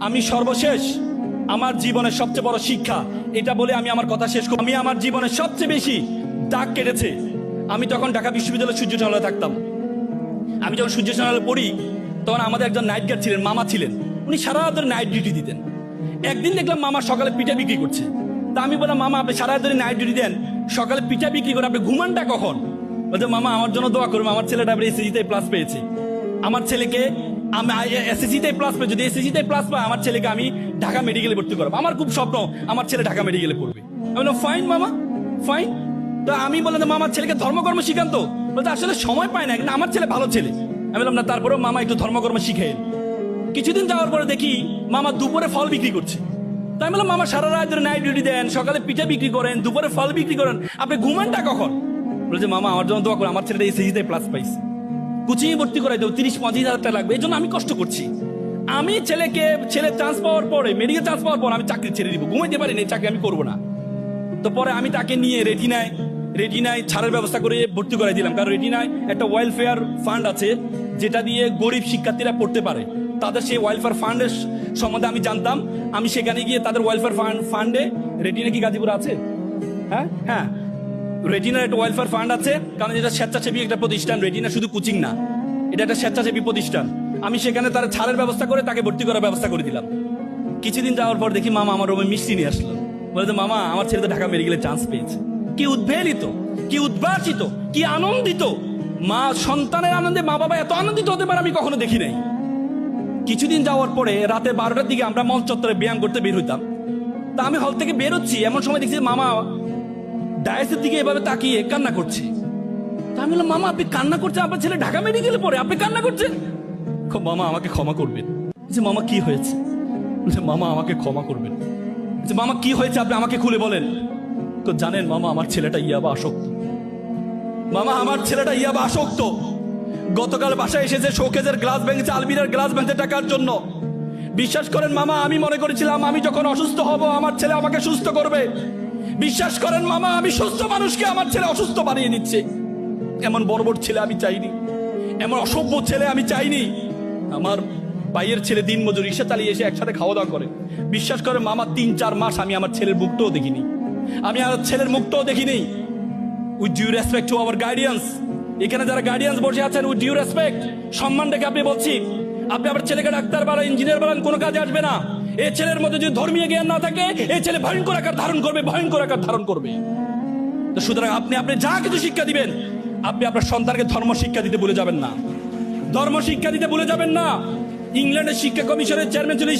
আমি সর্বশেষ আমার জীবনের সবচেয়ে বড় শিক্ষা এটা বলে আমি আমার কথা শেষ করি। আমি আমার জীবনের সবচেয়ে বেশি দাগ কেটেছে আমি তখন ঢাকা বিশ্ববিদ্যালয়ের সূর্য টানেলে থাকতাম। আমি যখন সূর্য টানেলে পড়ি তখন আমাদের একজন নাইট গার্ড ছিলেন, মামা ছিলেন, উনি সারা রাত ধরে নাইট ডিউটি দিতেন। একদিন দেখলাম মামা সকালে পিঠা বিক্রি করছে। তা আমি বললাম, মামা আপনি সারা রাত ধরে নাইট ডিউটি দেন, সকালে পিঠা বিক্রি করে আপনি ঘুমানটা কখন? বলছে, মামা আমার জন্য দোয়া করুন, আমার ছেলেটা এসএসসিতে প্লাস পেয়েছে। আমার ছেলেকে আমি এসএসসিতে প্লাস পেয়ে, যদি এসএসসিতে প্লাস পায় আমার ছেলেকে আমি ঢাকা মেডিকেলে ভর্তি করবো। আমার খুব স্বপ্ন আমার ছেলে ঢাকা মেডিকেলে পড়বে। আমি বললাম ফাইন মামা, ফাইন। তো আমি বললাম মামার ছেলেকে ধর্মকর্ম শিখান। তো বলতে আসলে সময় পায় না, কিন্তু আমার ছেলে ভালো ছেলে। আমি বললাম না, তারপরেও মামা একটু ধর্মকর্ম শিখেন। কিছুদিন যাওয়ার পরে দেখি মামা দুপুরে ফল বিক্রি করছে। তাই আমি বললাম, মামা সারা রাত ধরে নাইট ডিউটি দেন, সকালে পিঠা বিক্রি করেন, দুপুরে ফল বিক্রি করেন, আপনি ঘুমানটা কখন? বলছে, মামা আমার জন্য দোয়া করে, আমার ছেলেটা এসএসসিতে প্লাস পাইছে, কোচিংয়ে ভর্তি করাই দেবো, 30-35 হাজার টাকা লাগবে, এই জন্য আমি কষ্ট করছি। আমি ছেলে চান্স পাওয়ার পরে, মেডিকেল চান্স পাওয়ার পর আমি চাকরি ছেড়ে দিব, ঘুমাইতে পারি না, চাকরি আমি করবো না। তো পরে আমি তাকে নিয়ে রেটিনায় ছাড়ের ব্যবস্থা করে ভর্তি করাই দিলাম। কারণ রেটিনায় একটা ওয়েলফেয়ার ফান্ড আছে যেটা দিয়ে গরিব শিক্ষার্থীরা পড়তে পারে। তাদের সেই ওয়েলফেয়ার ফান্ডের সম্বন্ধে আমি জানতাম। আমি সেখানে গিয়ে তাদের ওয়েলফেয়ার ফান্ডে, রেটিনা কি গাজীপুর আছে? হ্যাঁ, রেটিনার একটা ওয়েলফেয়ার ফান্ড আছে। কারণ এটা স্বেচ্ছাসেবী একটা প্রতিষ্ঠান, রেটিনা শুধু কোচিং না, এটা একটা স্বেচ্ছাসেবী প্রতিষ্ঠান। আমি সেখানে তার ছাড়ের ব্যবস্থা করে তাকে ভর্তি করার ব্যবস্থা করে দিলাম। কিছুদিন যাওয়ার পর দেখি মামা আমার রুমে মিষ্টি নিয়ে আসলো। বলতে, মামা আমার ছেলে তো ঢাকা মেডিকেলে চান্স পেয়েছে। কি উদ্বেলিত, কি উদ্ভাসিত, কি আনন্দিত! মা সন্তানের আনন্দে মা বাবা এত আনন্দিত হতে পারে আমি কখনো দেখি নাই। কিছুদিন যাওয়ার পরে রাতে 12টার দিকে আমরা মল চত্বরে ব্যায়াম করতে বের হইতাম। তা আমি হল থেকে বের হচ্ছি, এমন সময় দেখছি মামা ডায়াসের দিকে এভাবে তাকিয়ে কান্না করছে। তা আমি বললাম, মামা আপনি কান্না করছেন? আপনার ছেলে ঢাকা মেডিকেলে পড়ে, আপনি কান্না করছেন? মামা আমাকে ক্ষমা করবেন। যে মামা কি হয়েছে? মামা আমাকে ক্ষমা করবেন। যে মামা কি হয়েছে আপনি আমাকে খুলে বলেন। তো জানেন মামা, আমার ছেলেটা ইয়াবা আসক্ত। মামা আমার ছেলেটা ইয়াবা আসক্ত। গতকাল বাসায় এসেছে, শোকেজের গ্লাস ভেঙেছে, আলমিরার গ্লাস ভেঙেছে টাকার জন্য। বিশ্বাস করেন মামা, আমি মনে করেছিলাম আমি যখন অসুস্থ হব আমার ছেলে আমাকে সুস্থ করবে। বিশ্বাস করেন মামা, আমি সুস্থ মানুষকে আমার ছেলে অসুস্থ বানিয়ে দিচ্ছে। এমন বর্বর ছেলে আমি চাইনি, এমন অসভ্য ছেলে আমি চাইনি। আমার ভাইয়ের ছেলে দিন মজুর, রিক্সা চালিয়ে এসে একসাথে খাওয়া দাওয়া করে। বিশ্বাস করে মামা, 3-4 মাস আমি আমার ছেলের মুখটাও দেখিনি, আমি আমার ছেলের মুখটাও দেখিনি। With due respect to our guardians, এখানে যারা গার্ডিয়ান্স বসে আছেন, উইথ ডিউ রেসপেক্ট, সম্মান রেখে আপনি বলছি, আপনি আমার ছেলেকে ডাক্তার বানান, ইঞ্জিনিয়ার বানান, কোনো কাজে আসবে না। এই ছেলের মধ্যে যদি ধর্মীয় জ্ঞান না থাকে, এই ছেলে ভয়ঙ্কর আকার ধারণ করবে, ভয়ঙ্কর আকার ধারণ করবে। তো সুতরাং আপনি যা কিছু শিক্ষা দিবেন, আপনি আপনার সন্তানকে ধর্ম শিক্ষা দিতে ভুলে যাবেন না, ধর্ম শিক্ষা দিতে ভুলে যাবেন না। ইংল্যান্ডের শিক্ষা কমিশনের চেয়ারম্যান ছিল